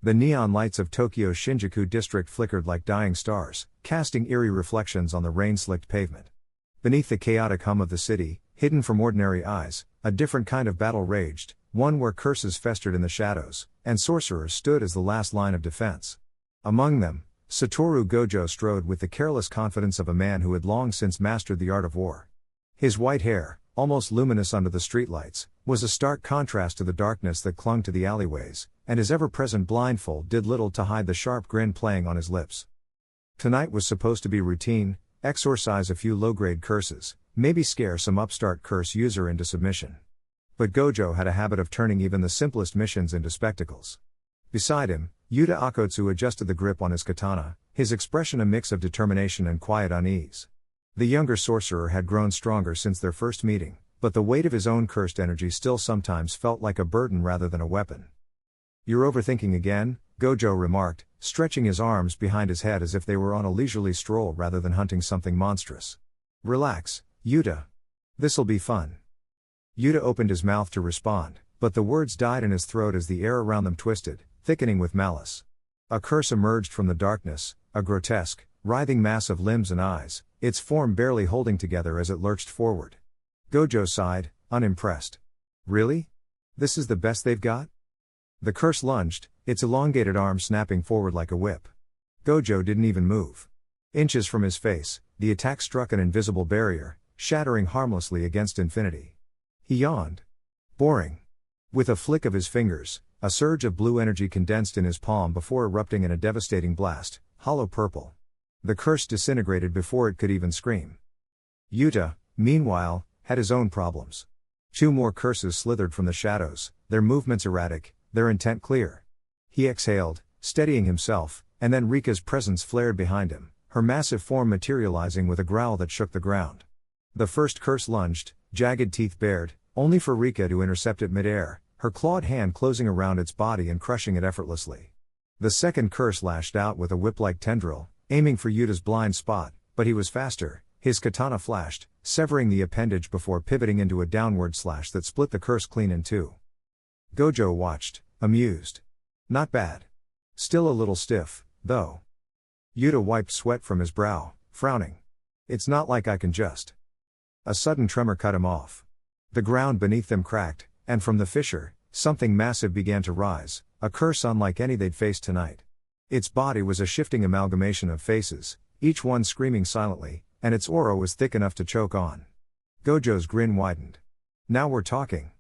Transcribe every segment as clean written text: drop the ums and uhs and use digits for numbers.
The neon lights of Tokyo's Shinjuku district flickered like dying stars, casting eerie reflections on the rain-slicked pavement. Beneath the chaotic hum of the city, hidden from ordinary eyes, a different kind of battle raged, one where curses festered in the shadows, and sorcerers stood as the last line of defense. Among them, Satoru Gojo strode with the careless confidence of a man who had long since mastered the art of war. His white hair, almost luminous under the streetlights, was a stark contrast to the darkness that clung to the alleyways, and his ever-present blindfold did little to hide the sharp grin playing on his lips. Tonight was supposed to be routine: exorcise a few low-grade curses, maybe scare some upstart curse user into submission. But Gojo had a habit of turning even the simplest missions into spectacles. Beside him, Yuta Akotsu adjusted the grip on his katana, his expression a mix of determination and quiet unease. The younger sorcerer had grown stronger since their first meeting, but the weight of his own cursed energy still sometimes felt like a burden rather than a weapon. "You're overthinking again," Gojo remarked, stretching his arms behind his head as if they were on a leisurely stroll rather than hunting something monstrous. "Relax, Yuta. This'll be fun." Yuta opened his mouth to respond, but the words died in his throat as the air around them twisted, thickening with malice. A curse emerged from the darkness, a grotesque, writhing mass of limbs and eyes, its form barely holding together as it lurched forward. Gojo sighed, unimpressed. "Really? This is the best they've got?" The curse lunged, its elongated arm snapping forward like a whip. Gojo didn't even move. Inches from his face, the attack struck an invisible barrier, shattering harmlessly against infinity. He yawned. Boring. With a flick of his fingers, a surge of blue energy condensed in his palm before erupting in a devastating blast, hollow purple. The curse disintegrated before it could even scream. Yuta, meanwhile, had his own problems. Two more curses slithered from the shadows, their movements erratic, their intent clear. He exhaled, steadying himself, and then Rika's presence flared behind him, her massive form materializing with a growl that shook the ground. The first curse lunged, jagged teeth bared, only for Rika to intercept it mid-air, her clawed hand closing around its body and crushing it effortlessly. The second curse lashed out with a whip-like tendril, aiming for Yuta's blind spot, but he was faster. His katana flashed, severing the appendage before pivoting into a downward slash that split the curse clean in two. Gojo watched, amused. Not bad. Still a little stiff, though. Yuta wiped sweat from his brow, frowning. "It's not like I can just." A sudden tremor cut him off. The ground beneath them cracked, and from the fissure, something massive began to rise, a curse unlike any they'd faced tonight. Its body was a shifting amalgamation of faces, each one screaming silently, and its aura was thick enough to choke on. Gojo's grin widened. "Now we're talking."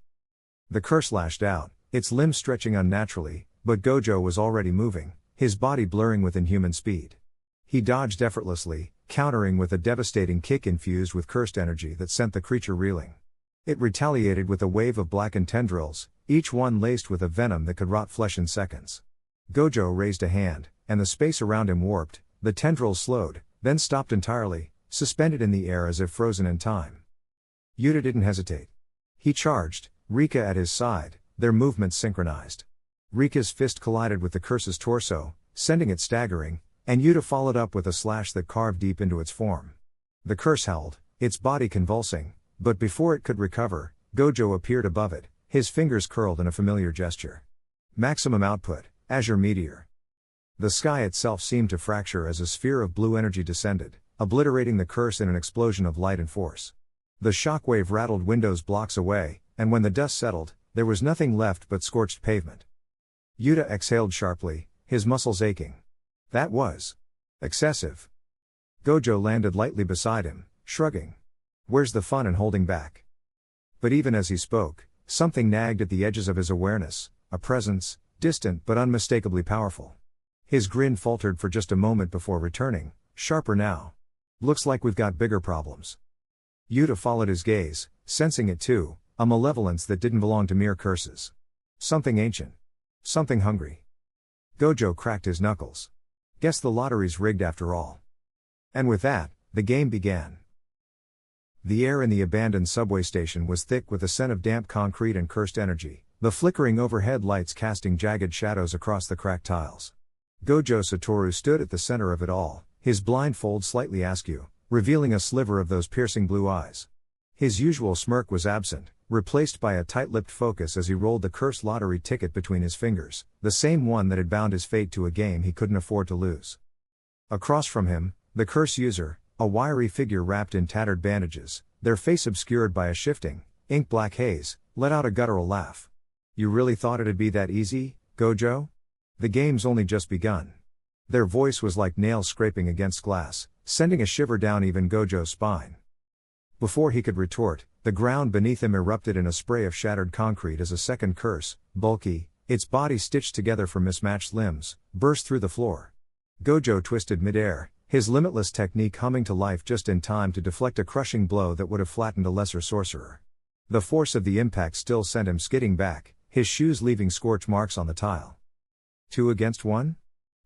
The curse lashed out, its limbs stretching unnaturally, but Gojo was already moving, his body blurring with inhuman speed. He dodged effortlessly, countering with a devastating kick infused with cursed energy that sent the creature reeling. It retaliated with a wave of blackened tendrils, each one laced with a venom that could rot flesh in seconds. Gojo raised a hand, and the space around him warped, the tendrils slowed, then stopped entirely, suspended in the air as if frozen in time. Yuta didn't hesitate. He charged, Rika at his side, their movements synchronized. Rika's fist collided with the curse's torso, sending it staggering, and Yuta followed up with a slash that carved deep into its form. The curse howled, its body convulsing, but before it could recover, Gojo appeared above it, his fingers curled in a familiar gesture. Maximum output, Azure Meteor. The sky itself seemed to fracture as a sphere of blue energy descended, obliterating the curse in an explosion of light and force. The shockwave rattled windows blocks away, and when the dust settled, there was nothing left but scorched pavement. Yuta exhaled sharply, his muscles aching. That was excessive. Gojo landed lightly beside him, shrugging. "Where's the fun in holding back?" But even as he spoke, something nagged at the edges of his awareness, a presence, distant but unmistakably powerful. His grin faltered for just a moment before returning, sharper now. "Looks like we've got bigger problems." Yuta followed his gaze, sensing it too, a malevolence that didn't belong to mere curses. Something ancient. Something hungry. Gojo cracked his knuckles. Guess the lottery's rigged after all. And with that, the game began. The air in the abandoned subway station was thick with a scent of damp concrete and cursed energy, the flickering overhead lights casting jagged shadows across the cracked tiles. Gojo Satoru stood at the center of it all, his blindfold slightly askew, revealing a sliver of those piercing blue eyes. His usual smirk was absent, replaced by a tight-lipped focus as he rolled the cursed lottery ticket between his fingers, the same one that had bound his fate to a game he couldn't afford to lose. Across from him, the curse user, a wiry figure wrapped in tattered bandages, their face obscured by a shifting, ink-black haze, let out a guttural laugh. "You really thought it'd be that easy, Gojo? The game's only just begun." Their voice was like nails scraping against glass, sending a shiver down even Gojo's spine. Before he could retort, the ground beneath him erupted in a spray of shattered concrete as a second curse, bulky, its body stitched together from mismatched limbs, burst through the floor. Gojo twisted midair, his limitless technique humming to life just in time to deflect a crushing blow that would have flattened a lesser sorcerer. The force of the impact still sent him skidding back, his shoes leaving scorch marks on the tile. 2 against 1?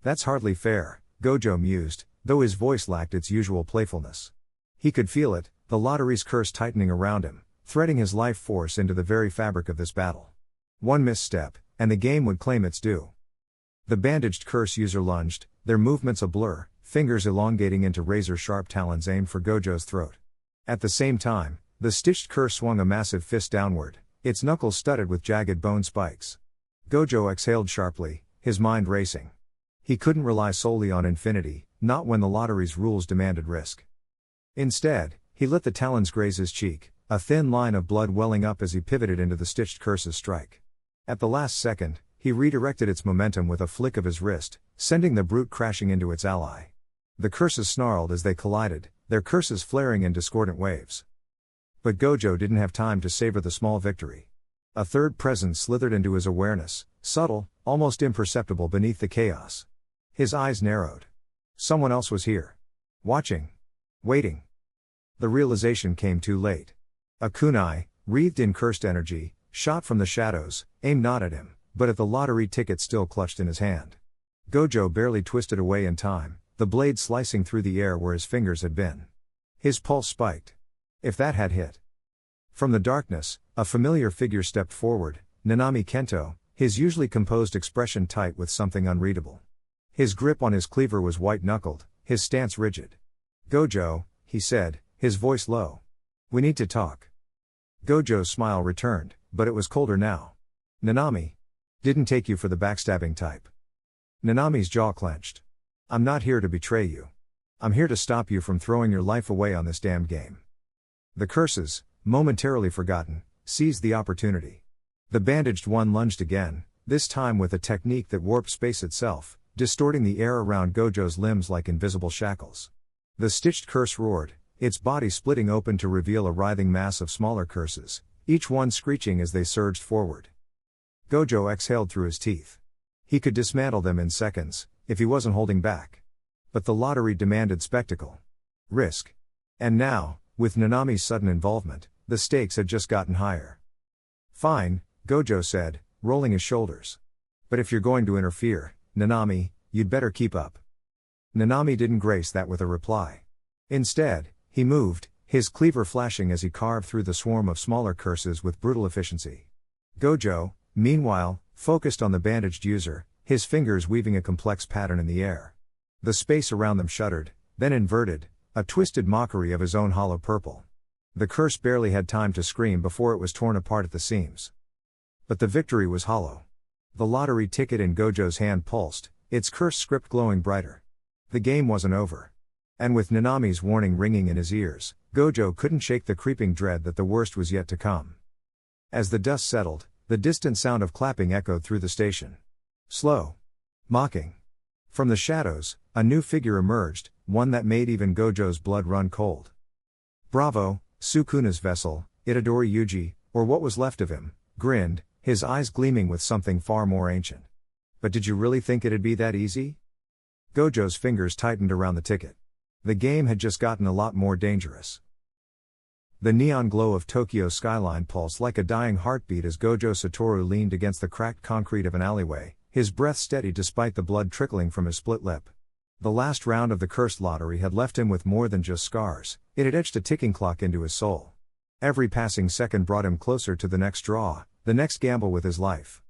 That's hardly fair, Gojo mused, though his voice lacked its usual playfulness. He could feel it, the lottery's curse tightening around him, threading his life force into the very fabric of this battle. One misstep, and the game would claim its due. The bandaged curse user lunged, their movements a blur, fingers elongating into razor-sharp talons aimed for Gojo's throat. At the same time, the stitched curse swung a massive fist downward, its knuckles studded with jagged bone spikes. Gojo exhaled sharply, his mind racing. He couldn't rely solely on infinity, not when the lottery's rules demanded risk. Instead, he let the talons graze his cheek, a thin line of blood welling up as he pivoted into the stitched curse's strike. At the last second, he redirected its momentum with a flick of his wrist, sending the brute crashing into its ally. The curses snarled as they collided, their curses flaring in discordant waves. But Gojo didn't have time to savor the small victory. A third presence slithered into his awareness, subtle, almost imperceptible beneath the chaos. His eyes narrowed. Someone else was here. Watching. Waiting. The realization came too late. A kunai, wreathed in cursed energy, shot from the shadows, aimed not at him, but at the lottery ticket still clutched in his hand. Gojo barely twisted away in time, the blade slicing through the air where his fingers had been. His pulse spiked. If that had hit. From the darkness, a familiar figure stepped forward, Nanami Kento, his usually composed expression tight with something unreadable. His grip on his cleaver was white-knuckled, his stance rigid. "Gojo," he said, his voice low. "We need to talk." Gojo's smile returned, but it was colder now. "Nanami. Didn't take you for the backstabbing type." Nanami's jaw clenched. "I'm not here to betray you. I'm here to stop you from throwing your life away on this damned game." The curses, momentarily forgotten, seized the opportunity. The bandaged one lunged again, this time with a technique that warped space itself, distorting the air around Gojo's limbs like invisible shackles. The stitched curse roared, its body splitting open to reveal a writhing mass of smaller curses, each one screeching as they surged forward. Gojo exhaled through his teeth. He could dismantle them in seconds, if he wasn't holding back. But the lottery demanded spectacle. Risk. And now, with Nanami's sudden involvement, the stakes had just gotten higher. "Fine," Gojo said, rolling his shoulders. "But if you're going to interfere, Nanami, you'd better keep up." Nanami didn't grace that with a reply. Instead, he moved, his cleaver flashing as he carved through the swarm of smaller curses with brutal efficiency. Gojo, meanwhile, focused on the bandaged user, his fingers weaving a complex pattern in the air. The space around them shuddered, then inverted, a twisted mockery of his own hollow purple. The curse barely had time to scream before it was torn apart at the seams. But the victory was hollow. The lottery ticket in Gojo's hand pulsed, its curse script glowing brighter. The game wasn't over. And with Nanami's warning ringing in his ears, Gojo couldn't shake the creeping dread that the worst was yet to come. As the dust settled, the distant sound of clapping echoed through the station. Slow. Mocking. From the shadows, a new figure emerged, one that made even Gojo's blood run cold. "Bravo, Sukuna's vessel," Itadori Yuji, or what was left of him, grinned, his eyes gleaming with something far more ancient. "But did you really think it'd be that easy?" Gojo's fingers tightened around the ticket. The game had just gotten a lot more dangerous. The neon glow of Tokyo's skyline pulsed like a dying heartbeat as Gojo Satoru leaned against the cracked concrete of an alleyway, his breath steady despite the blood trickling from his split lip. The last round of the cursed lottery had left him with more than just scars, it had etched a ticking clock into his soul. Every passing second brought him closer to the next draw, the next gamble with his life.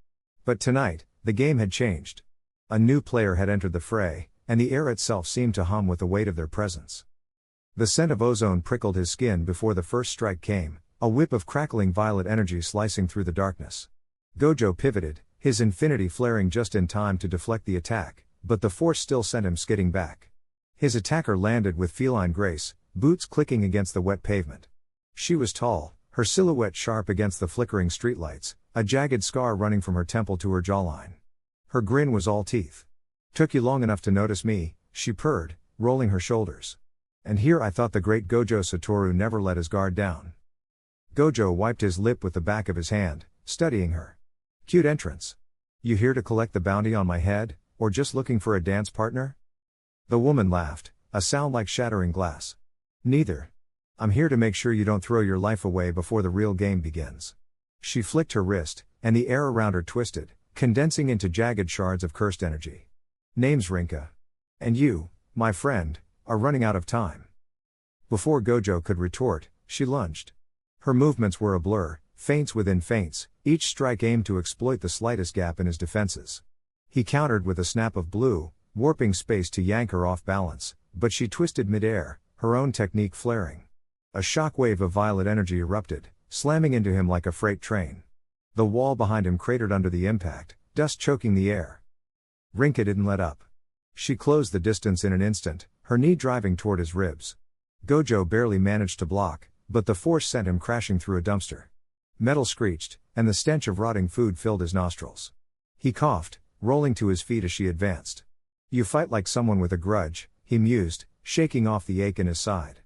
But tonight, the game had changed. A new player had entered the fray, and the air itself seemed to hum with the weight of their presence. The scent of ozone prickled his skin before the first strike came, a whip of crackling violet energy slicing through the darkness. Gojo pivoted, his infinity flaring just in time to deflect the attack, but the force still sent him skidding back. His attacker landed with feline grace, boots clicking against the wet pavement. She was tall, her silhouette sharp against the flickering streetlights, a jagged scar running from her temple to her jawline. Her grin was all teeth. "Took you long enough to notice me," she purred, rolling her shoulders. "And here I thought the great Gojo Satoru never let his guard down." Gojo wiped his lip with the back of his hand, studying her. "Cute entrance. You here to collect the bounty on my head, or just looking for a dance partner?" The woman laughed, a sound like shattering glass. "Neither. I'm here to make sure you don't throw your life away before the real game begins." She flicked her wrist, and the air around her twisted, condensing into jagged shards of cursed energy. "Name's Rinka. And you, my friend, are running out of time." Before Gojo could retort, she lunged. Her movements were a blur, feints within feints, each strike aimed to exploit the slightest gap in his defenses. He countered with a snap of blue, warping space to yank her off balance, but she twisted mid-air, her own technique flaring. A shockwave of violet energy erupted, slamming into him like a freight train. The wall behind him cratered under the impact, dust choking the air. Rinka didn't let up. She closed the distance in an instant, her knee driving toward his ribs. Gojo barely managed to block, but the force sent him crashing through a dumpster. Metal screeched, and the stench of rotting food filled his nostrils. He coughed, rolling to his feet as she advanced. "You fight like someone with a grudge," he mused, shaking off the ache in his side.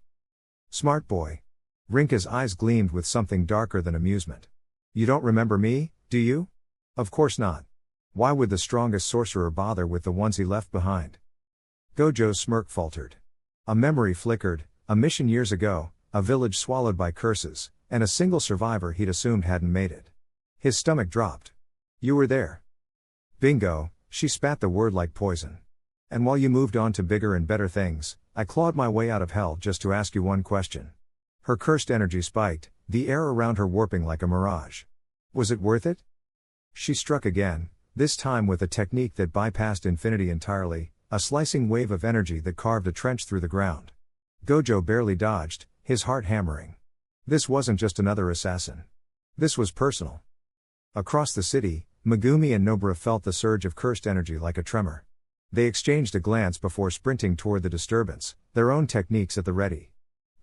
"Smart boy." Rinka's eyes gleamed with something darker than amusement. "You don't remember me, do you?" "Of course not. Why would the strongest sorcerer bother with the ones he left behind?" Gojo's smirk faltered. A memory flickered, a mission years ago, a village swallowed by curses, and a single survivor he'd assumed hadn't made it. His stomach dropped. "You were there." "Bingo," she spat the word like poison. "And while you moved on to bigger and better things, I clawed my way out of hell just to ask you one question." Her cursed energy spiked, the air around her warping like a mirage. "Was it worth it?" She struck again, this time with a technique that bypassed infinity entirely, a slicing wave of energy that carved a trench through the ground. Gojo barely dodged, his heart hammering. This wasn't just another assassin. This was personal. Across the city, Megumi and Nobara felt the surge of cursed energy like a tremor. They exchanged a glance before sprinting toward the disturbance, their own techniques at the ready.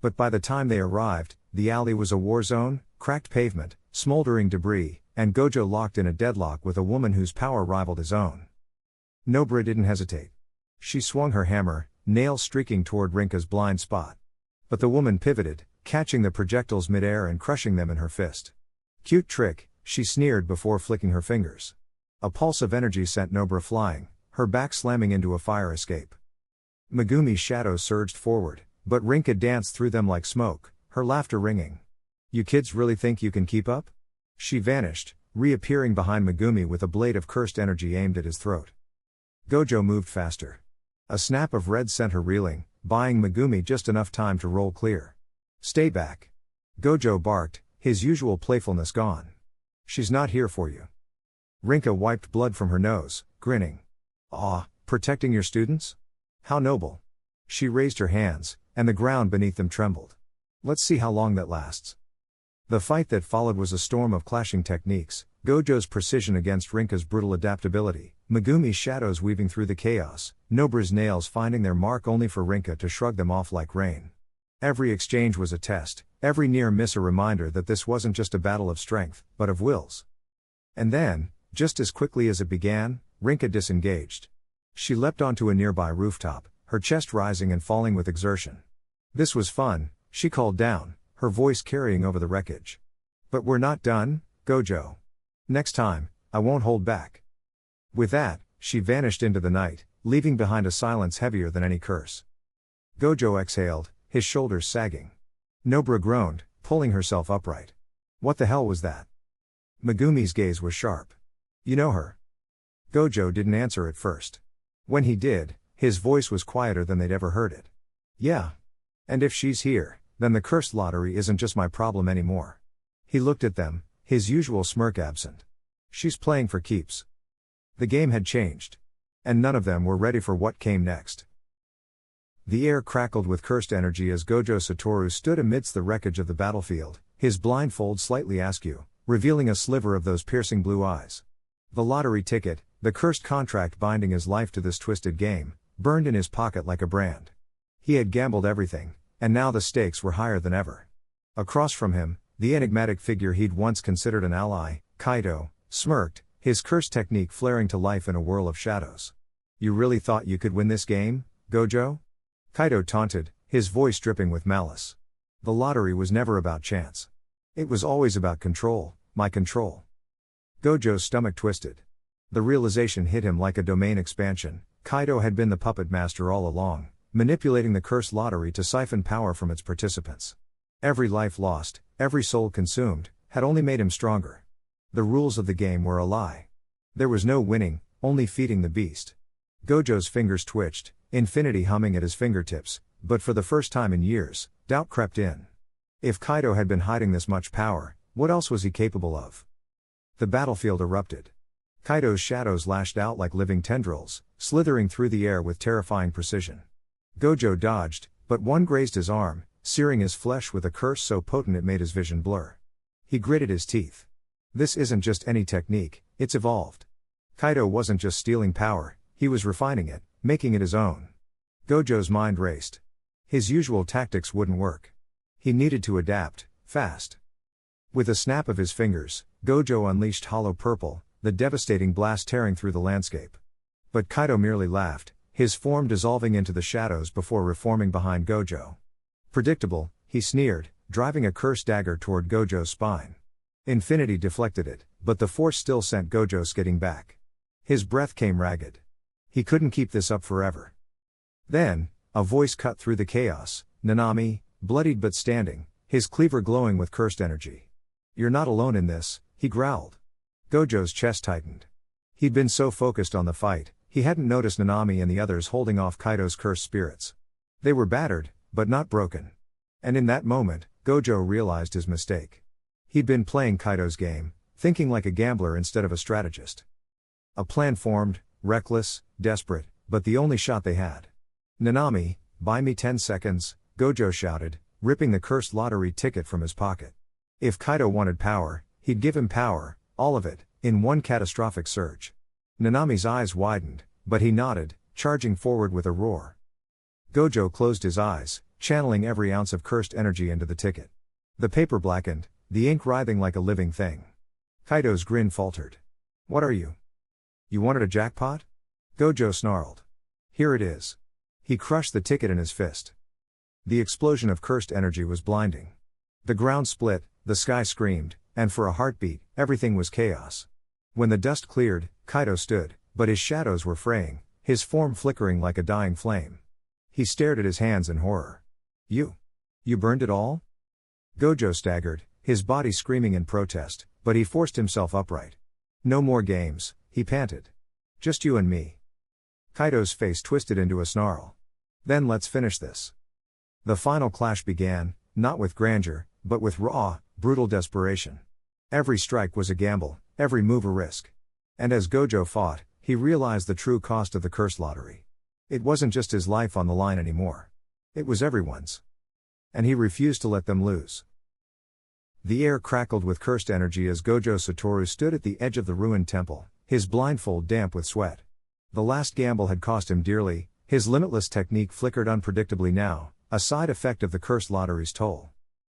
But by the time they arrived, the alley was a war zone, cracked pavement, smoldering debris, and Gojo locked in a deadlock with a woman whose power rivaled his own. Nobara didn't hesitate. She swung her hammer, nails streaking toward Rinka's blind spot. But the woman pivoted, catching the projectiles mid-air and crushing them in her fist. "Cute trick," she sneered before flicking her fingers. A pulse of energy sent Nobara flying, her back slamming into a fire escape. Megumi's shadows surged forward, but Rinka danced through them like smoke, her laughter ringing. "You kids really think you can keep up?" She vanished, reappearing behind Megumi with a blade of cursed energy aimed at his throat. Gojo moved faster. A snap of red sent her reeling, buying Megumi just enough time to roll clear. "Stay back." Gojo barked, his usual playfulness gone. "She's not here for you." Rinka wiped blood from her nose, grinning. "Aw, protecting your students? How noble." She raised her hands, and the ground beneath them trembled. "Let's see how long that lasts." The fight that followed was a storm of clashing techniques, Gojo's precision against Rinka's brutal adaptability, Megumi's shadows weaving through the chaos, Nobara's nails finding their mark only for Rinka to shrug them off like rain. Every exchange was a test, every near miss a reminder that this wasn't just a battle of strength, but of wills. And then, just as quickly as it began, Rinka disengaged. She leapt onto a nearby rooftop, her chest rising and falling with exertion. "This was fun," she called down, her voice carrying over the wreckage. "But we're not done, Gojo. Next time, I won't hold back." With that, she vanished into the night, leaving behind a silence heavier than any curse. Gojo exhaled, his shoulders sagging. Nobara groaned, pulling herself upright. "What the hell was that?" Megumi's gaze was sharp. "You know her?" Gojo didn't answer at first. When he did, his voice was quieter than they'd ever heard it. "Yeah. And if she's here, then the cursed lottery isn't just my problem anymore." He looked at them, his usual smirk absent. "She's playing for keeps." The game had changed. And none of them were ready for what came next. The air crackled with cursed energy as Gojo Satoru stood amidst the wreckage of the battlefield, his blindfold slightly askew, revealing a sliver of those piercing blue eyes. The lottery ticket, the cursed contract binding his life to this twisted game, burned in his pocket like a brand. He had gambled everything, and now the stakes were higher than ever. Across from him, the enigmatic figure he'd once considered an ally, Kaido, smirked, his cursed technique flaring to life in a whirl of shadows. "You really thought you could win this game, Gojo?" Kaido taunted, his voice dripping with malice. The lottery was never about chance. It was always about control, my control. Gojo's stomach twisted. The realization hit him like a domain expansion. Kaido had been the puppet master all along, manipulating the cursed lottery to siphon power from its participants. Every life lost, every soul consumed, had only made him stronger. The rules of the game were a lie. There was no winning, only feeding the beast. Gojo's fingers twitched, infinity humming at his fingertips, but for the first time in years, doubt crept in. If Kaido had been hiding this much power, what else was he capable of? The battlefield erupted. Kaido's shadows lashed out like living tendrils, slithering through the air with terrifying precision. Gojo dodged, but one grazed his arm, searing his flesh with a curse so potent it made his vision blur. He gritted his teeth. This isn't just any technique, it's evolved. Kaido wasn't just stealing power, he was refining it, making it his own. Gojo's mind raced. His usual tactics wouldn't work. He needed to adapt, fast. With a snap of his fingers, Gojo unleashed hollow purple, the devastating blast tearing through the landscape. But Kaido merely laughed, his form dissolving into the shadows before reforming behind Gojo. Predictable, he sneered, driving a cursed dagger toward Gojo's spine. Infinity deflected it, but the force still sent Gojo skidding back. His breath came ragged. He couldn't keep this up forever. Then, a voice cut through the chaos, Nanami, bloodied but standing, his cleaver glowing with cursed energy. "You're not alone in this," he growled. Gojo's chest tightened. He'd been so focused on the fight, he hadn't noticed Nanami and the others holding off Kaido's cursed spirits. They were battered, but not broken. And in that moment, Gojo realized his mistake. He'd been playing Kaido's game, thinking like a gambler instead of a strategist. A plan formed, reckless, desperate, but the only shot they had. "Nanami, buy me 10 seconds, Gojo shouted, ripping the cursed lottery ticket from his pocket. If Kaido wanted power, he'd give him power, all of it, in one catastrophic surge. Nanami's eyes widened, but he nodded, charging forward with a roar. Gojo closed his eyes, channeling every ounce of cursed energy into the ticket. The paper blackened, the ink writhing like a living thing. Kaido's grin faltered. "What are you? You wanted a jackpot?" Gojo snarled. "Here it is." He crushed the ticket in his fist. The explosion of cursed energy was blinding. The ground split, the sky screamed, and for a heartbeat, everything was chaos. When the dust cleared, Kaido stood, but his shadows were fraying, his form flickering like a dying flame. He stared at his hands in horror. You burned it all?" Gojo staggered, his body screaming in protest, but he forced himself upright. "No more games," he panted. "Just you and me." Kaido's face twisted into a snarl. "Then let's finish this." The final clash began, not with grandeur, but with raw, brutal desperation. Every strike was a gamble, every move a risk. And as Gojo fought, he realized the true cost of the cursed lottery. It wasn't just his life on the line anymore. It was everyone's. And he refused to let them lose. The air crackled with cursed energy as Gojo Satoru stood at the edge of the ruined temple, his blindfold damp with sweat. The last gamble had cost him dearly, his limitless technique flickered unpredictably now, a side effect of the cursed lottery's toll.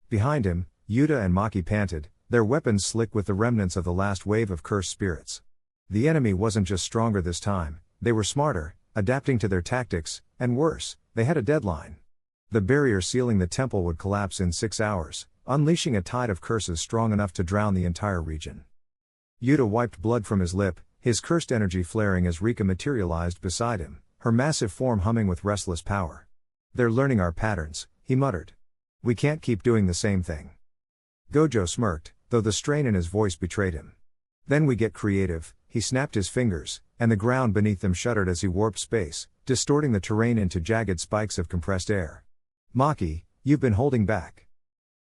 Behind him, Yuta and Maki panted, their weapons slick with the remnants of the last wave of cursed spirits. The enemy wasn't just stronger this time, they were smarter, adapting to their tactics, and worse, they had a deadline. The barrier sealing the temple would collapse in 6 hours, unleashing a tide of curses strong enough to drown the entire region. Yuta wiped blood from his lip, his cursed energy flaring as Rika materialized beside him, her massive form humming with restless power. "They're learning our patterns," he muttered. "We can't keep doing the same thing." Gojo smirked, though the strain in his voice betrayed him. "Then we get creative," he snapped his fingers, and the ground beneath them shuddered as he warped space, distorting the terrain into jagged spikes of compressed air. "Maki, you've been holding back."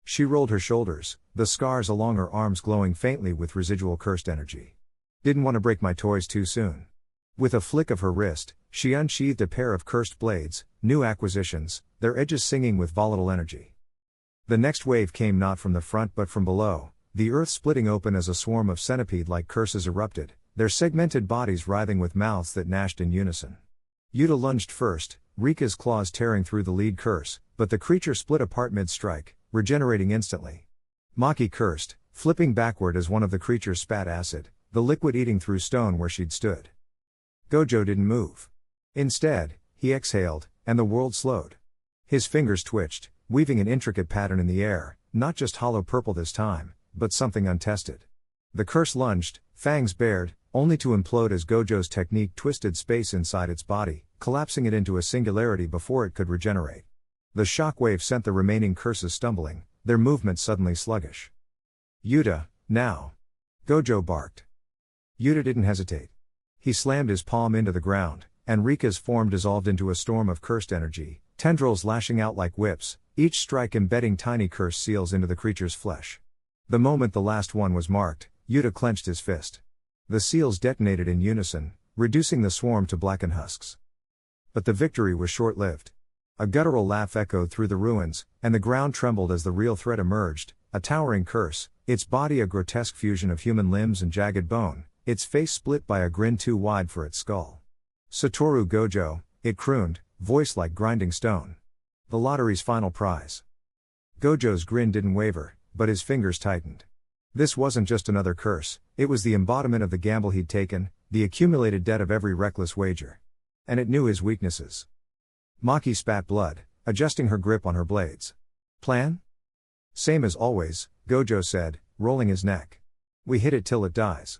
She rolled her shoulders, the scars along her arms glowing faintly with residual cursed energy. "Didn't want to break my toys too soon." With a flick of her wrist, she unsheathed a pair of cursed blades, new acquisitions, their edges singing with volatile energy. The next wave came not from the front but from below, the earth splitting open as a swarm of centipede-like curses erupted, their segmented bodies writhing with mouths that gnashed in unison. Yuta lunged first, Rika's claws tearing through the lead curse, but the creature split apart mid-strike, regenerating instantly. Maki cursed, flipping backward as one of the creatures spat acid, the liquid eating through stone where she'd stood. Gojo didn't move. Instead, he exhaled, and the world slowed. His fingers twitched, weaving an intricate pattern in the air, not just hollow purple this time, but something untested. The curse lunged, fangs bared, only to implode as Gojo's technique twisted space inside its body, collapsing it into a singularity before it could regenerate. The shockwave sent the remaining curses stumbling, their movements suddenly sluggish. Yuta, now! Gojo barked. Yuta didn't hesitate. He slammed his palm into the ground, and Rika's form dissolved into a storm of cursed energy, tendrils lashing out like whips, each strike embedding tiny curse seals into the creature's flesh. The moment the last one was marked, Yuta clenched his fist. The seals detonated in unison, reducing the swarm to blackened husks. But the victory was short-lived. A guttural laugh echoed through the ruins, and the ground trembled as the real threat emerged, a towering curse, its body a grotesque fusion of human limbs and jagged bone, its face split by a grin too wide for its skull. Satoru Gojo, it crooned, voice like grinding stone. The lottery's final prize. Gojo's grin didn't waver, but his fingers tightened. This wasn't just another curse, it was the embodiment of the gamble he'd taken, the accumulated debt of every reckless wager. And it knew his weaknesses. Maki spat blood, adjusting her grip on her blades. Plan? Same as always, Gojo said, rolling his neck. We hit it till it dies.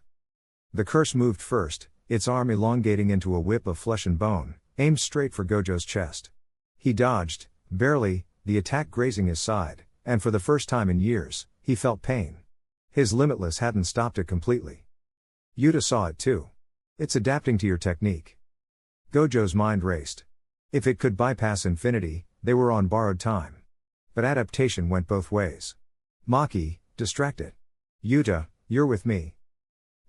The curse moved first, its arm elongating into a whip of flesh and bone, aimed straight for Gojo's chest. He dodged, barely, the attack grazing his side, and for the first time in years, he felt pain. His limitless hadn't stopped it completely. Yuta saw it too. It's adapting to your technique. Gojo's mind raced. If it could bypass infinity, they were on borrowed time. But adaptation went both ways. Maki, distract it. Yuta, you're with me.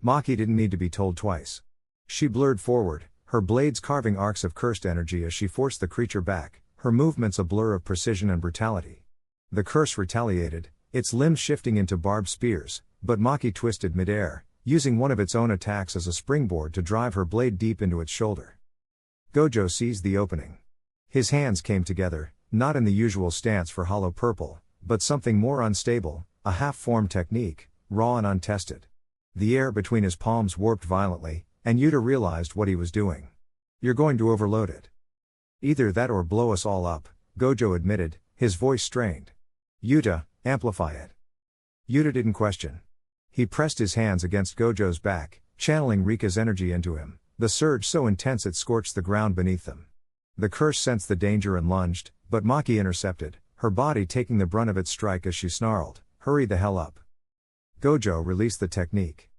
Maki didn't need to be told twice. She blurred forward, her blades carving arcs of cursed energy as she forced the creature back, her movements a blur of precision and brutality. The curse retaliated, its limbs shifting into barbed spears, but Maki twisted midair, using one of its own attacks as a springboard to drive her blade deep into its shoulder. Gojo seized the opening. His hands came together, not in the usual stance for hollow purple, but something more unstable, a half-formed technique, raw and untested. The air between his palms warped violently, and Yuta realized what he was doing. You're going to overload it. Either that or blow us all up, Gojo admitted, his voice strained. Yuta, amplify it. Yuta didn't question. He pressed his hands against Gojo's back, channeling Rika's energy into him, the surge so intense it scorched the ground beneath them. The curse sensed the danger and lunged, but Maki intercepted, her body taking the brunt of its strike as she snarled, "Hurry the hell up." Gojo released the technique.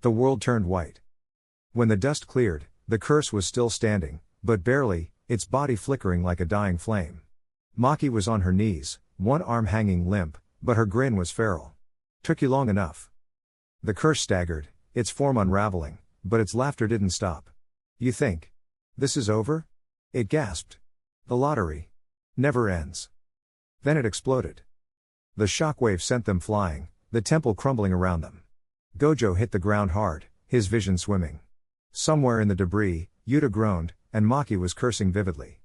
The world turned white. When the dust cleared, the curse was still standing, but barely, its body flickering like a dying flame. Maki was on her knees, one arm hanging limp, but her grin was feral. Took you long enough. The curse staggered, its form unraveling, but its laughter didn't stop. You think this is over? It gasped. The lottery never ends. Then it exploded. The shockwave sent them flying, the temple crumbling around them. Gojo hit the ground hard, his vision swimming. Somewhere in the debris, Yuta groaned, and Maki was cursing vividly.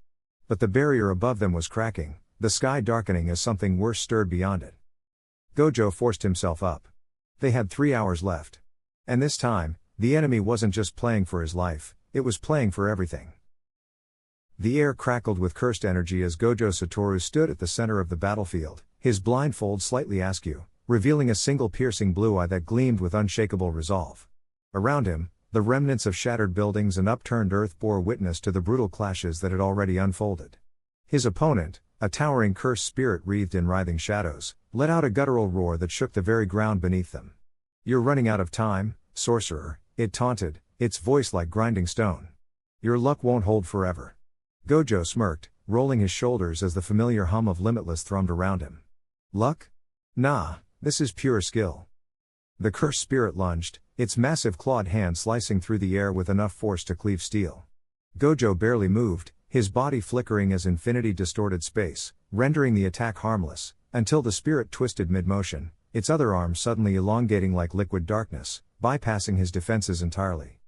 But the barrier above them was cracking, the sky darkening as something worse stirred beyond it. Gojo forced himself up. They had 3 hours left. And this time, the enemy wasn't just playing for his life, it was playing for everything. The air crackled with cursed energy as Gojo Satoru stood at the center of the battlefield, his blindfold slightly askew, revealing a single piercing blue eye that gleamed with unshakable resolve. Around him, the remnants of shattered buildings and upturned earth bore witness to the brutal clashes that had already unfolded. His opponent, a towering cursed spirit wreathed in writhing shadows, let out a guttural roar that shook the very ground beneath them. "You're running out of time, sorcerer," it taunted, its voice like grinding stone. "Your luck won't hold forever." Gojo smirked, rolling his shoulders as the familiar hum of Limitless thrummed around him. Luck? Nah, this is pure skill. The cursed spirit lunged, its massive clawed hand slicing through the air with enough force to cleave steel. Gojo barely moved, his body flickering as infinity distorted space, rendering the attack harmless, until the spirit twisted mid-motion, its other arm suddenly elongating like liquid darkness, bypassing his defenses entirely.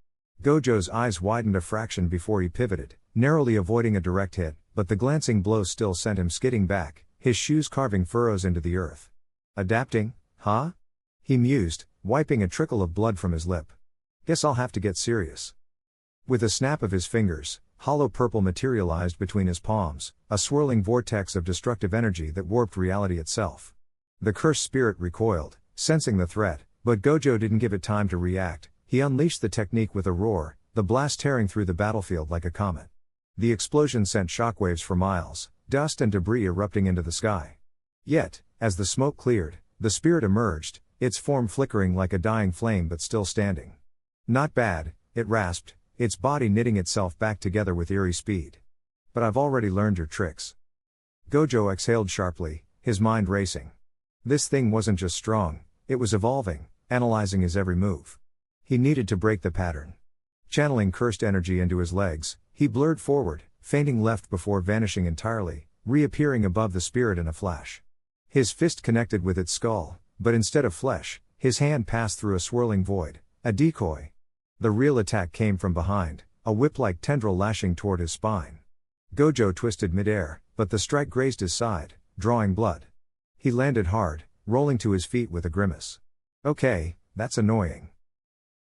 Gojo's eyes widened a fraction before he pivoted, narrowly avoiding a direct hit, but the glancing blow still sent him skidding back, his shoes carving furrows into the earth. Adapting, huh? He mused, wiping a trickle of blood from his lip. Guess I'll have to get serious. With a snap of his fingers, hollow purple materialized between his palms, a swirling vortex of destructive energy that warped reality itself. The cursed spirit recoiled, sensing the threat, but Gojo didn't give it time to react. He unleashed the technique with a roar, the blast tearing through the battlefield like a comet. The explosion sent shockwaves for miles, dust and debris erupting into the sky. Yet, as the smoke cleared, the spirit emerged, its form flickering like a dying flame but still standing. Not bad, it rasped, its body knitting itself back together with eerie speed. But I've already learned your tricks. Gojo exhaled sharply, his mind racing. This thing wasn't just strong, it was evolving, analyzing his every move. He needed to break the pattern. Channeling cursed energy into his legs, he blurred forward, feinting left before vanishing entirely, reappearing above the spirit in a flash. His fist connected with its skull, but instead of flesh, his hand passed through a swirling void, a decoy. The real attack came from behind, a whip-like tendril lashing toward his spine. Gojo twisted midair, but the strike grazed his side, drawing blood. He landed hard, rolling to his feet with a grimace. Okay, that's annoying.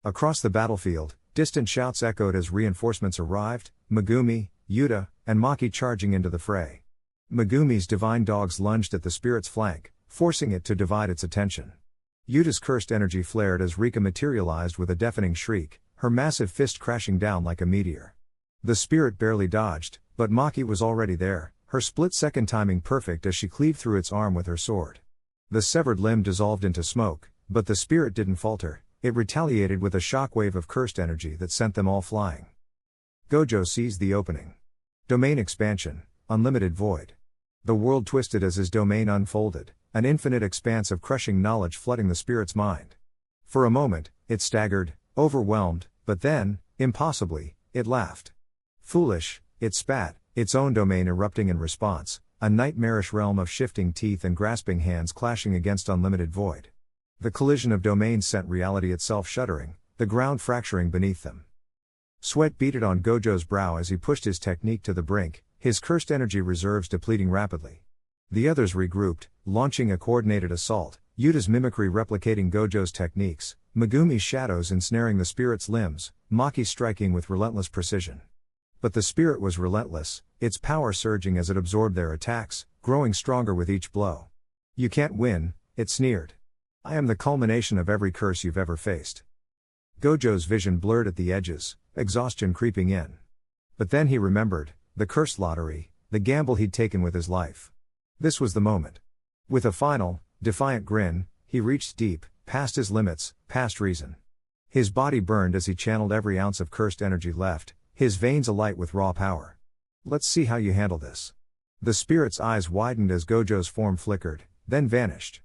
Across the battlefield, distant shouts echoed as reinforcements arrived, Megumi, Yuta, and Maki charging into the fray. Megumi's divine dogs lunged at the spirit's flank, forcing it to divide its attention. Yuta's cursed energy flared as Rika materialized with a deafening shriek, her massive fist crashing down like a meteor. The spirit barely dodged, but Maki was already there, her split-second timing perfect as she cleaved through its arm with her sword. The severed limb dissolved into smoke, but the spirit didn't falter. It retaliated with a shockwave of cursed energy that sent them all flying. Gojo seized the opening. Domain expansion, unlimited void. The world twisted as his domain unfolded, an infinite expanse of crushing knowledge flooding the spirit's mind. For a moment, it staggered, overwhelmed, but then, impossibly, it laughed. Foolish, it spat, its own domain erupting in response, a nightmarish realm of shifting teeth and grasping hands clashing against unlimited void. The collision of domains sent reality itself shuddering, the ground fracturing beneath them. Sweat beaded on Gojo's brow as he pushed his technique to the brink, his cursed energy reserves depleting rapidly. The others regrouped, launching a coordinated assault, Yuta's mimicry replicating Gojo's techniques, Megumi's shadows ensnaring the spirit's limbs, Maki striking with relentless precision. But the spirit was relentless, its power surging as it absorbed their attacks, growing stronger with each blow. You can't win, it sneered. I am the culmination of every curse you've ever faced. Gojo's vision blurred at the edges, exhaustion creeping in. But then he remembered, the cursed lottery, the gamble he'd taken with his life. This was the moment. With a final, defiant grin, he reached deep, past his limits, past reason. His body burned as he channeled every ounce of cursed energy left, his veins alight with raw power. Let's see how you handle this. The spirit's eyes widened as Gojo's form flickered, then vanished.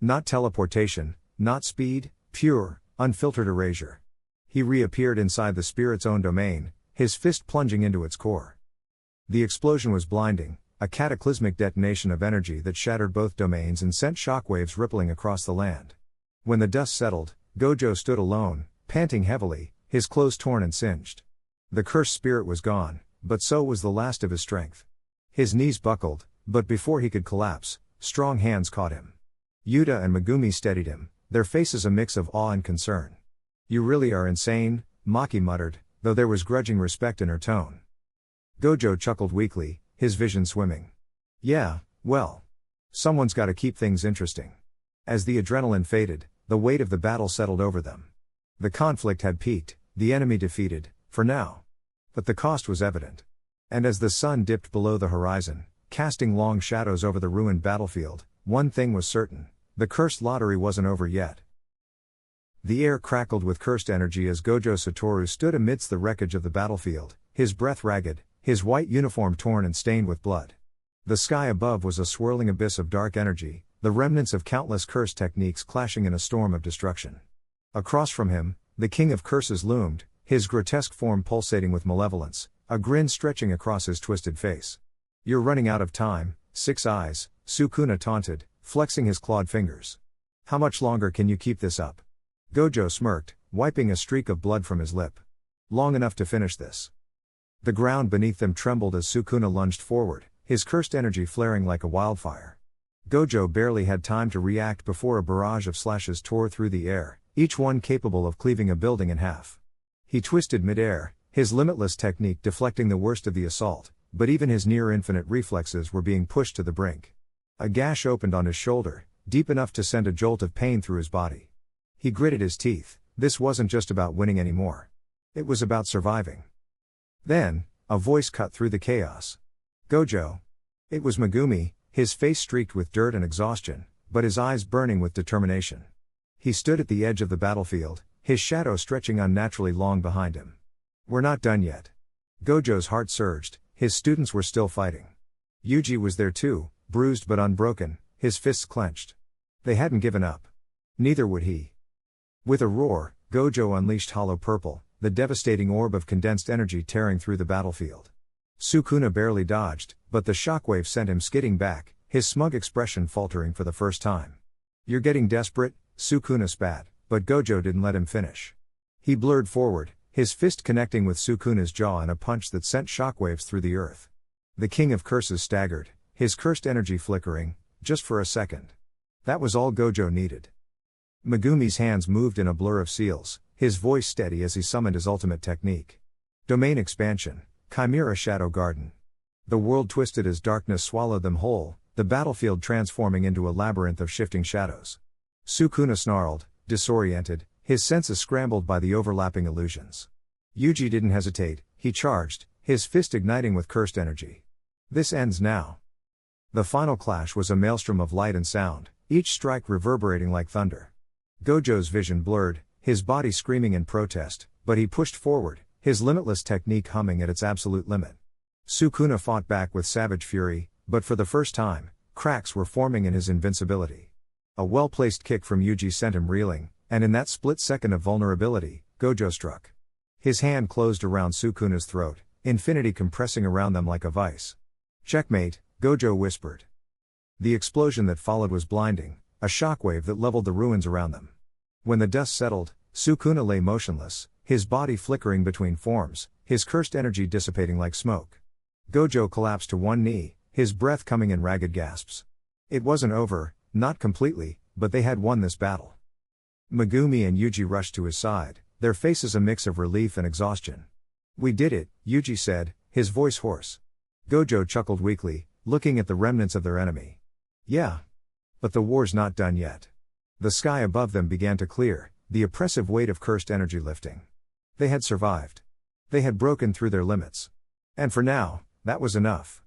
Not teleportation, not speed, pure, unfiltered erasure. He reappeared inside the spirit's own domain, his fist plunging into its core. The explosion was blinding, a cataclysmic detonation of energy that shattered both domains and sent shockwaves rippling across the land. When the dust settled, Gojo stood alone, panting heavily, his clothes torn and singed. The cursed spirit was gone, but so was the last of his strength. His knees buckled, but before he could collapse, strong hands caught him. Yuta and Megumi steadied him, their faces a mix of awe and concern. You really are insane, Maki muttered, though there was grudging respect in her tone. Gojo chuckled weakly, his vision swimming. Yeah, well. Someone's gotta keep things interesting. As the adrenaline faded, the weight of the battle settled over them. The conflict had peaked, the enemy defeated, for now. But the cost was evident. And as the sun dipped below the horizon, casting long shadows over the ruined battlefield, one thing was certain, the cursed lottery wasn't over yet. The air crackled with cursed energy as Gojo Satoru stood amidst the wreckage of the battlefield, his breath ragged, his white uniform torn and stained with blood. The sky above was a swirling abyss of dark energy, the remnants of countless curse techniques clashing in a storm of destruction. Across from him, the king of curses loomed, his grotesque form pulsating with malevolence, a grin stretching across his twisted face. You're running out of time, six eyes, Sukuna taunted, flexing his clawed fingers. How much longer can you keep this up? Gojo smirked, wiping a streak of blood from his lip. Long enough to finish this. The ground beneath them trembled as Sukuna lunged forward, his cursed energy flaring like a wildfire. Gojo barely had time to react before a barrage of slashes tore through the air, each one capable of cleaving a building in half. He twisted mid-air, his limitless technique deflecting the worst of the assault, but even his near-infinite reflexes were being pushed to the brink. A gash opened on his shoulder, deep enough to send a jolt of pain through his body. He gritted his teeth. This wasn't just about winning anymore. It was about surviving. Then, a voice cut through the chaos. Gojo. It was Megumi, his face streaked with dirt and exhaustion, but his eyes burning with determination. He stood at the edge of the battlefield, his shadow stretching unnaturally long behind him. We're not done yet. Gojo's heart surged, his students were still fighting. Yuji was there too, bruised but unbroken, his fists clenched. They hadn't given up. Neither would he. With a roar, Gojo unleashed Hollow Purple, the devastating orb of condensed energy tearing through the battlefield. Sukuna barely dodged, but the shockwave sent him skidding back, his smug expression faltering for the first time. You're getting desperate, Sukuna spat, but Gojo didn't let him finish. He blurred forward, his fist connecting with Sukuna's jaw in a punch that sent shockwaves through the earth. The King of Curses staggered, his cursed energy flickering, just for a second. That was all Gojo needed. Megumi's hands moved in a blur of seals, his voice steady as he summoned his ultimate technique. Domain expansion, Chimera Shadow Garden. The world twisted as darkness swallowed them whole, the battlefield transforming into a labyrinth of shifting shadows. Sukuna snarled, disoriented, his senses scrambled by the overlapping illusions. Yuji didn't hesitate, he charged, his fist igniting with cursed energy. This ends now. The final clash was a maelstrom of light and sound, each strike reverberating like thunder. Gojo's vision blurred, his body screaming in protest, but he pushed forward, his limitless technique humming at its absolute limit. Sukuna fought back with savage fury, but for the first time, cracks were forming in his invincibility. A well-placed kick from Yuji sent him reeling, and in that split second of vulnerability, Gojo struck. His hand closed around Sukuna's throat, infinity compressing around them like a vice. Checkmate, Gojo whispered. The explosion that followed was blinding, a shockwave that leveled the ruins around them. When the dust settled, Sukuna lay motionless, his body flickering between forms, his cursed energy dissipating like smoke. Gojo collapsed to one knee, his breath coming in ragged gasps. It wasn't over, not completely, but they had won this battle. Megumi and Yuji rushed to his side, their faces a mix of relief and exhaustion. We did it, Yuji said, his voice hoarse. Gojo chuckled weakly, looking at the remnants of their enemy. Yeah. But the war's not done yet. The sky above them began to clear, the oppressive weight of cursed energy lifting. They had survived. They had broken through their limits. And for now, that was enough.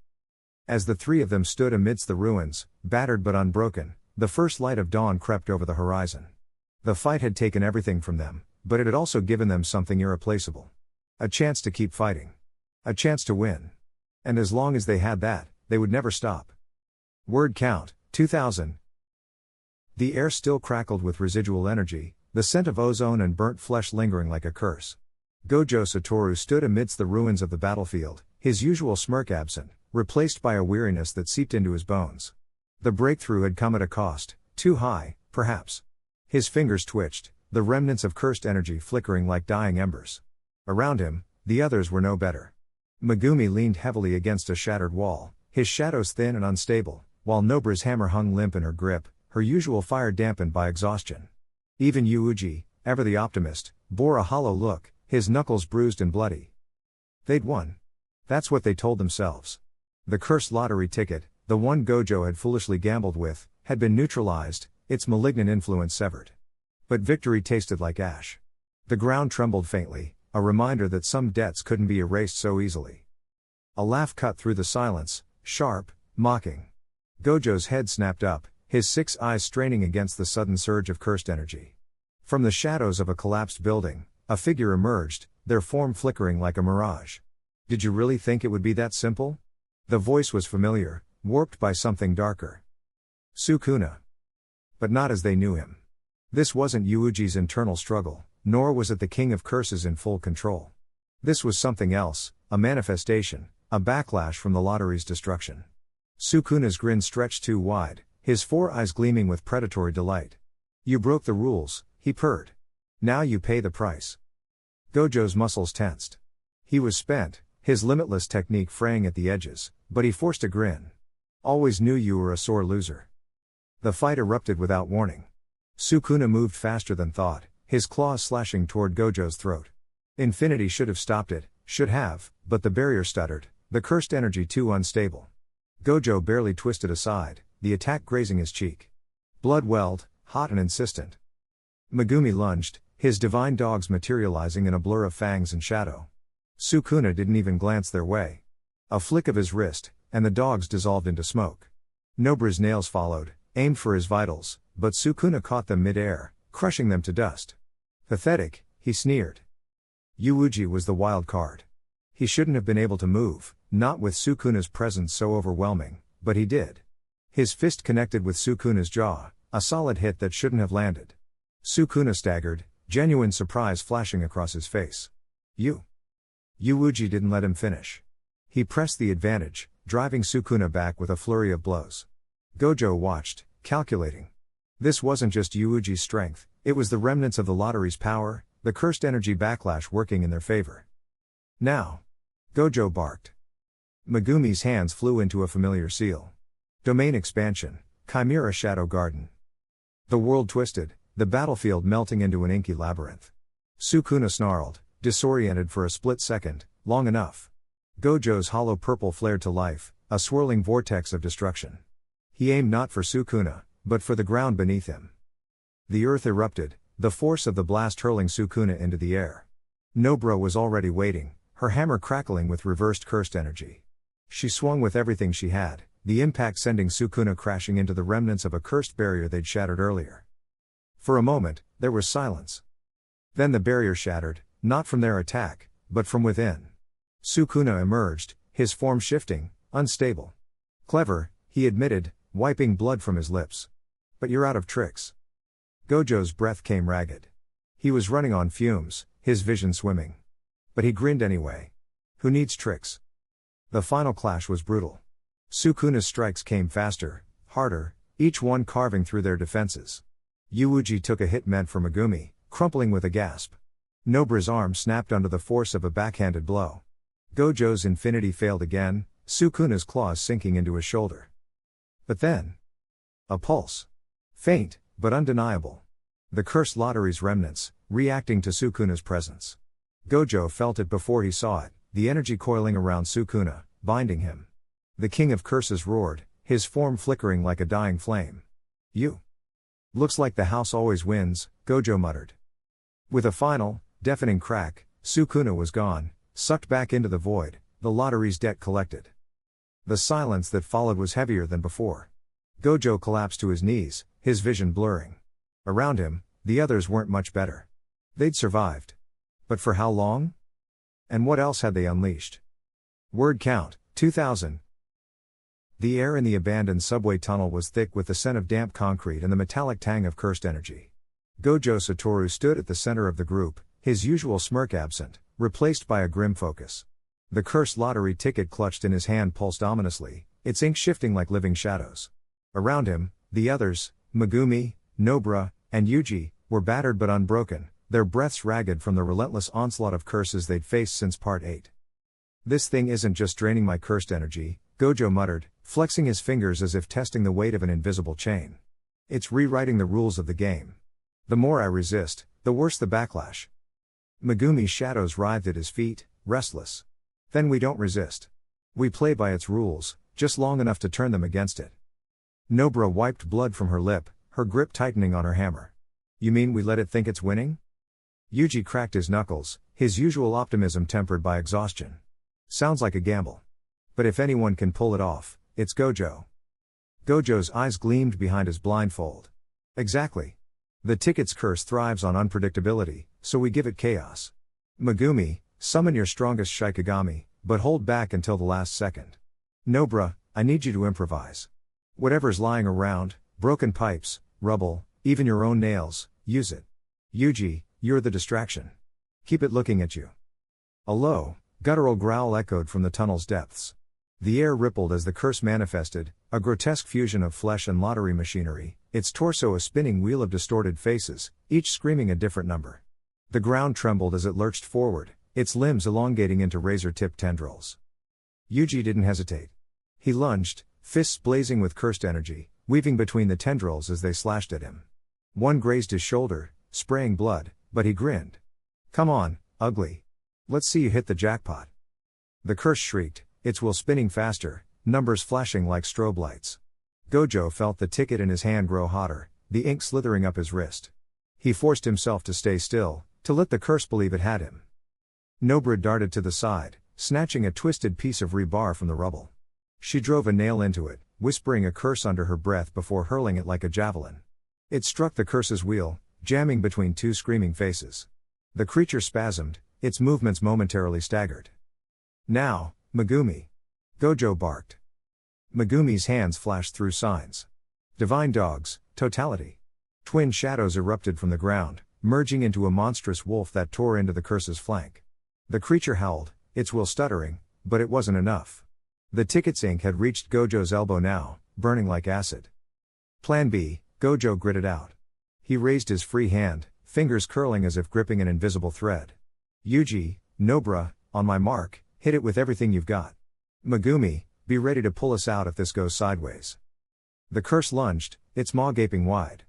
As the three of them stood amidst the ruins, battered but unbroken, the first light of dawn crept over the horizon. The fight had taken everything from them, but it had also given them something irreplaceable. A chance to keep fighting. A chance to win. And as long as they had that, they would never stop. Word count, 2000. The air still crackled with residual energy, the scent of ozone and burnt flesh lingering like a curse. Gojo Satoru stood amidst the ruins of the battlefield, his usual smirk absent, replaced by a weariness that seeped into his bones. The breakthrough had come at a cost, too high, perhaps. His fingers twitched, the remnants of cursed energy flickering like dying embers. Around him, the others were no better. Megumi leaned heavily against a shattered wall, his shadows thin and unstable, while Nobra's hammer hung limp in her grip, her usual fire dampened by exhaustion. Even Yuji, ever the optimist, bore a hollow look, his knuckles bruised and bloody. They'd won. That's what they told themselves. The cursed lottery ticket, the one Gojo had foolishly gambled with, had been neutralized, its malignant influence severed. But victory tasted like ash. The ground trembled faintly, a reminder that some debts couldn't be erased so easily. A laugh cut through the silence, sharp, mocking. Gojo's head snapped up, his six eyes straining against the sudden surge of cursed energy. From the shadows of a collapsed building, a figure emerged, their form flickering like a mirage. Did you really think it would be that simple? The voice was familiar, warped by something darker. Sukuna. But not as they knew him. This wasn't Yuji's internal struggle, nor was it the King of Curses in full control. This was something else, a manifestation, a backlash from the lottery's destruction. Sukuna's grin stretched too wide, his 4 eyes gleaming with predatory delight. You broke the rules, he purred. Now you pay the price. Gojo's muscles tensed. He was spent, his limitless technique fraying at the edges, but he forced a grin. Always knew you were a sore loser. The fight erupted without warning. Sukuna moved faster than thought, his claws slashing toward Gojo's throat. Infinity should have stopped it, should have, but the barrier stuttered, the cursed energy too unstable. Gojo barely twisted aside, the attack grazing his cheek. Blood welled, hot and insistent. Megumi lunged, his divine dogs materializing in a blur of fangs and shadow. Sukuna didn't even glance their way. A flick of his wrist, and the dogs dissolved into smoke. Nobra's nails followed, aimed for his vitals, but Sukuna caught them mid-air, crushing them to dust. Pathetic, he sneered. Yuuji was the wild card. He shouldn't have been able to move, not with Sukuna's presence so overwhelming, but he did. His fist connected with Sukuna's jaw, a solid hit that shouldn't have landed. Sukuna staggered, genuine surprise flashing across his face. Yuuji didn't let him finish. He pressed the advantage, driving Sukuna back with a flurry of blows. Gojo watched, calculating. This wasn't just Yuuji's strength, it was the remnants of the lottery's power, the cursed energy backlash working in their favor. Now! Gojo barked. Megumi's hands flew into a familiar seal. Domain expansion, Chimera Shadow Garden. The world twisted, the battlefield melting into an inky labyrinth. Sukuna snarled, disoriented for a split second, long enough. Gojo's hollow purple flared to life, a swirling vortex of destruction. He aimed not for Sukuna, but for the ground beneath him. The earth erupted, the force of the blast hurling Sukuna into the air. Nobra was already waiting, her hammer crackling with reversed cursed energy. She swung with everything she had, the impact sending Sukuna crashing into the remnants of a cursed barrier they'd shattered earlier. For a moment, there was silence. Then the barrier shattered, not from their attack, but from within. Sukuna emerged, his form shifting, unstable. Clever, he admitted, wiping blood from his lips. But you're out of tricks. Gojo's breath came ragged. He was running on fumes, his vision swimming. But he grinned anyway. Who needs tricks? The final clash was brutal. Sukuna's strikes came faster, harder, each one carving through their defenses. Yuuji took a hit meant for Megumi, crumpling with a gasp. Nobra's arm snapped under the force of a backhanded blow. Gojo's infinity failed again, Sukuna's claws sinking into his shoulder. But then... a pulse. Faint, but undeniable. The cursed lottery's remnants, reacting to Sukuna's presence. Gojo felt it before he saw it, the energy coiling around Sukuna, binding him. The king of curses roared, his form flickering like a dying flame. Looks like the house always wins, Gojo muttered. With a final, deafening crack, Sukuna was gone, sucked back into the void, the lottery's debt collected. The silence that followed was heavier than before. Gojo collapsed to his knees, his vision blurring. Around him, the others weren't much better. They'd survived. But for how long? And what else had they unleashed? Word count, 2,000. The air in the abandoned subway tunnel was thick with the scent of damp concrete and the metallic tang of cursed energy. Gojo Satoru stood at the center of the group, his usual smirk absent, replaced by a grim focus. The cursed lottery ticket clutched in his hand pulsed ominously, its ink shifting like living shadows. Around him, the others, Megumi, Nobra, and Yuji, were battered but unbroken, their breaths ragged from the relentless onslaught of curses they'd faced since Part 8. This thing isn't just draining my cursed energy, Gojo muttered, flexing his fingers as if testing the weight of an invisible chain. It's rewriting the rules of the game. The more I resist, the worse the backlash. Megumi's shadows writhed at his feet, restless. Then we don't resist. We play by its rules, just long enough to turn them against it. Nobra wiped blood from her lip, her grip tightening on her hammer. You mean we let it think it's winning? Yuji cracked his knuckles, his usual optimism tempered by exhaustion. Sounds like a gamble. But if anyone can pull it off, it's Gojo. Gojo's eyes gleamed behind his blindfold. Exactly. The ticket's curse thrives on unpredictability, so we give it chaos. Megumi, summon your strongest Shikigami, but hold back until the last second. Nobra, I need you to improvise. Whatever's lying around, broken pipes, rubble, even your own nails, use it. Yuji, you're the distraction. Keep it looking at you. A low, guttural growl echoed from the tunnel's depths. The air rippled as the curse manifested, a grotesque fusion of flesh and lottery machinery, its torso a spinning wheel of distorted faces, each screaming a different number. The ground trembled as it lurched forward, its limbs elongating into razor-tipped tendrils. Yuji didn't hesitate. He lunged, fists blazing with cursed energy, weaving between the tendrils as they slashed at him. One grazed his shoulder, spraying blood, but he grinned. "Come on, ugly. Let's see you hit the jackpot." The curse shrieked, its wheel spinning faster, numbers flashing like strobe lights. Gojo felt the ticket in his hand grow hotter, the ink slithering up his wrist. He forced himself to stay still, to let the curse believe it had him. Nobra darted to the side, snatching a twisted piece of rebar from the rubble. She drove a nail into it, whispering a curse under her breath before hurling it like a javelin. It struck the curse's wheel, jamming between two screaming faces. The creature spasmed, its movements momentarily staggered. "Now, Megumi!" Gojo barked. Megumi's hands flashed through signs. Divine dogs, totality. Twin shadows erupted from the ground, merging into a monstrous wolf that tore into the curse's flank. The creature howled, its will stuttering, but it wasn't enough. The ticket's ink had reached Gojo's elbow now, burning like acid. Plan B, Gojo gritted out. He raised his free hand, fingers curling as if gripping an invisible thread. "Yuji, Nobra, on my mark, hit it with everything you've got. Megumi, be ready to pull us out if this goes sideways." The curse lunged, its maw gaping wide.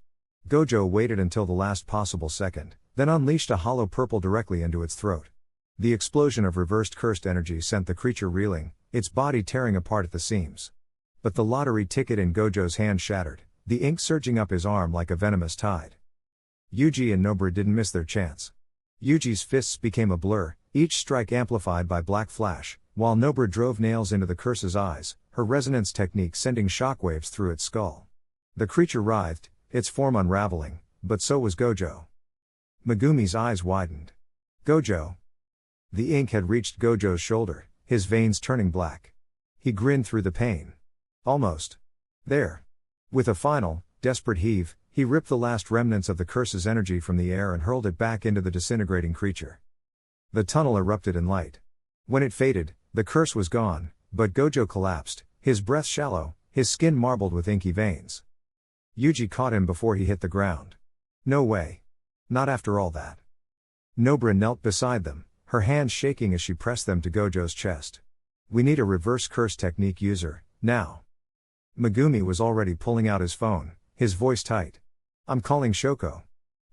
Gojo waited until the last possible second, then unleashed a hollow purple directly into its throat. The explosion of reversed cursed energy sent the creature reeling, its body tearing apart at the seams. But the lottery ticket in Gojo's hand shattered, the ink surging up his arm like a venomous tide. Yuji and Nobra didn't miss their chance. Yuji's fists became a blur, each strike amplified by black flash, while Nobra drove nails into the curse's eyes, her resonance technique sending shockwaves through its skull. The creature writhed, its form unraveling, but so was Gojo. Megumi's eyes widened. "Gojo!" The ink had reached Gojo's shoulder, his veins turning black. He grinned through the pain. Almost. There. With a final, desperate heave, he ripped the last remnants of the curse's energy from the air and hurled it back into the disintegrating creature. The tunnel erupted in light. When it faded, the curse was gone, but Gojo collapsed, his breath shallow, his skin marbled with inky veins. Yuji caught him before he hit the ground. "No way. Not after all that." Nobra knelt beside them, her hands shaking as she pressed them to Gojo's chest. "We need a reverse curse technique user, now." Megumi was already pulling out his phone, his voice tight. "I'm calling Shoko.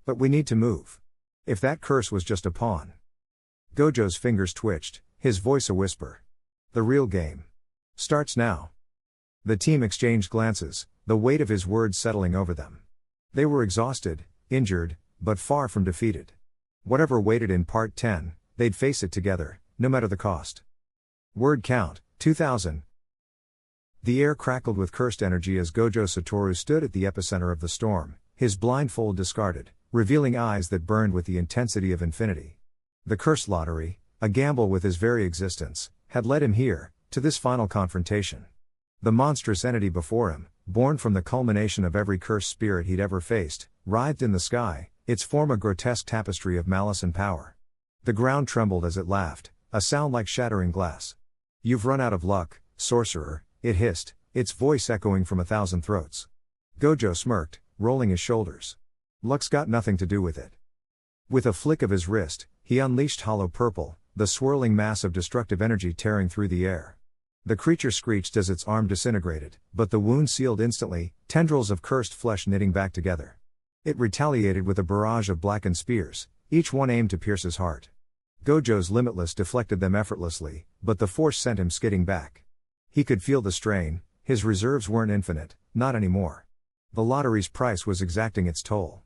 But we need to move. If that curse was just a pawn." Gojo's fingers twitched, his voice a whisper. "The real game starts now." The team exchanged glances, the weight of his words settling over them. They were exhausted, injured, but far from defeated. Whatever waited in Part 10, they'd face it together, no matter the cost. Word count, 2000. The air crackled with cursed energy as Gojo Satoru stood at the epicenter of the storm, his blindfold discarded, revealing eyes that burned with the intensity of infinity. The cursed lottery, a gamble with his very existence, had led him here, to this final confrontation. The monstrous entity before him, born from the culmination of every cursed spirit he'd ever faced, writhed in the sky, its form a grotesque tapestry of malice and power. The ground trembled as it laughed, a sound like shattering glass. "You've run out of luck, sorcerer," it hissed, its voice echoing from 1,000 throats. Gojo smirked, rolling his shoulders. "Luck's got nothing to do with it." With a flick of his wrist, he unleashed hollow purple, the swirling mass of destructive energy tearing through the air. The creature screeched as its arm disintegrated, but the wound sealed instantly, tendrils of cursed flesh knitting back together. It retaliated with a barrage of blackened spears, each one aimed to pierce his heart. Gojo's limitless deflected them effortlessly, but the force sent him skidding back. He could feel the strain, his reserves weren't infinite, not anymore. The lottery's price was exacting its toll.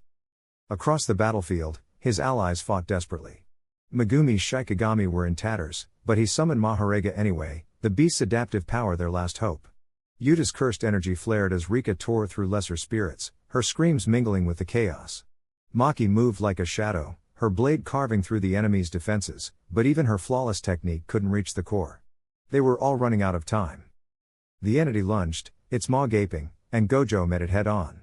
Across the battlefield, his allies fought desperately. Megumi's Shikigami were in tatters, but he summoned Maharega anyway, the beast's adaptive power their last hope. Yuta's cursed energy flared as Rika tore through lesser spirits, her screams mingling with the chaos. Maki moved like a shadow, her blade carving through the enemy's defenses, but even her flawless technique couldn't reach the core. They were all running out of time. The entity lunged, its maw gaping, and Gojo met it head on.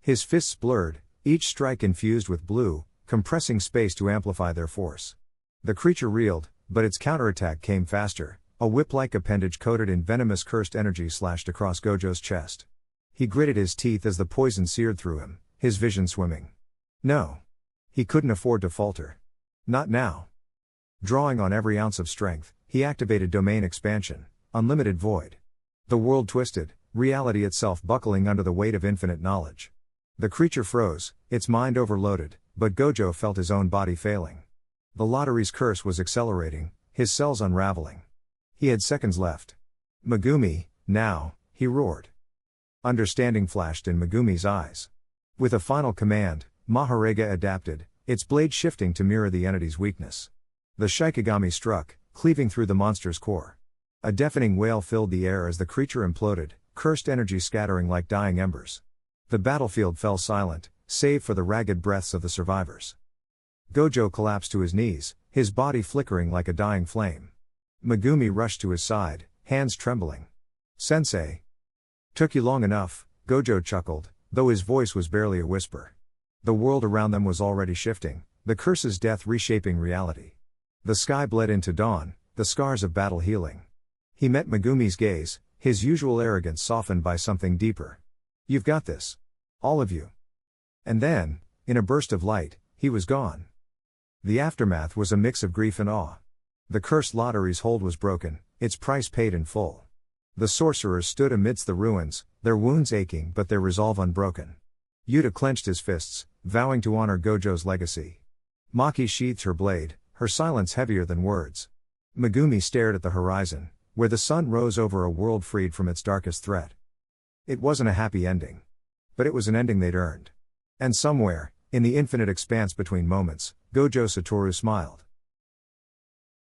His fists blurred, each strike infused with blue, compressing space to amplify their force. The creature reeled, but its counterattack came faster, A whip-like appendage coated in venomous cursed energy slashed across Gojo's chest. He gritted his teeth as the poison seared through him, his vision swimming. No. He couldn't afford to falter. Not now. Drawing on every ounce of strength, he activated domain expansion, unlimited void. The world twisted, reality itself buckling under the weight of infinite knowledge. The creature froze, its mind overloaded, but Gojo felt his own body failing. The lottery's curse was accelerating, his cells unraveling. He had seconds left. Megumi, now, he roared. Understanding flashed in Megumi's eyes. With a final command, Maharega adapted, its blade shifting to mirror the entity's weakness. The Shikigami struck, cleaving through the monster's core. A deafening wail filled the air as the creature imploded, cursed energy scattering like dying embers. The battlefield fell silent, save for the ragged breaths of the survivors. Gojo collapsed to his knees, his body flickering like a dying flame. Megumi rushed to his side, hands trembling. "Sensei." "Took you long enough," Gojo chuckled, though his voice was barely a whisper. The world around them was already shifting, the curse's death reshaping reality. The sky bled into dawn, the scars of battle healing. He met Megumi's gaze, his usual arrogance softened by something deeper. "You've got this. All of you." And then, in a burst of light, he was gone. The aftermath was a mix of grief and awe. The cursed lottery's hold was broken, its price paid in full. The sorcerers stood amidst the ruins, their wounds aching but their resolve unbroken. Yuta clenched his fists, vowing to honor Gojo's legacy. Maki sheathed her blade, her silence heavier than words. Megumi stared at the horizon, where the sun rose over a world freed from its darkest threat. It wasn't a happy ending. But it was an ending they'd earned. And somewhere, in the infinite expanse between moments, Gojo Satoru smiled.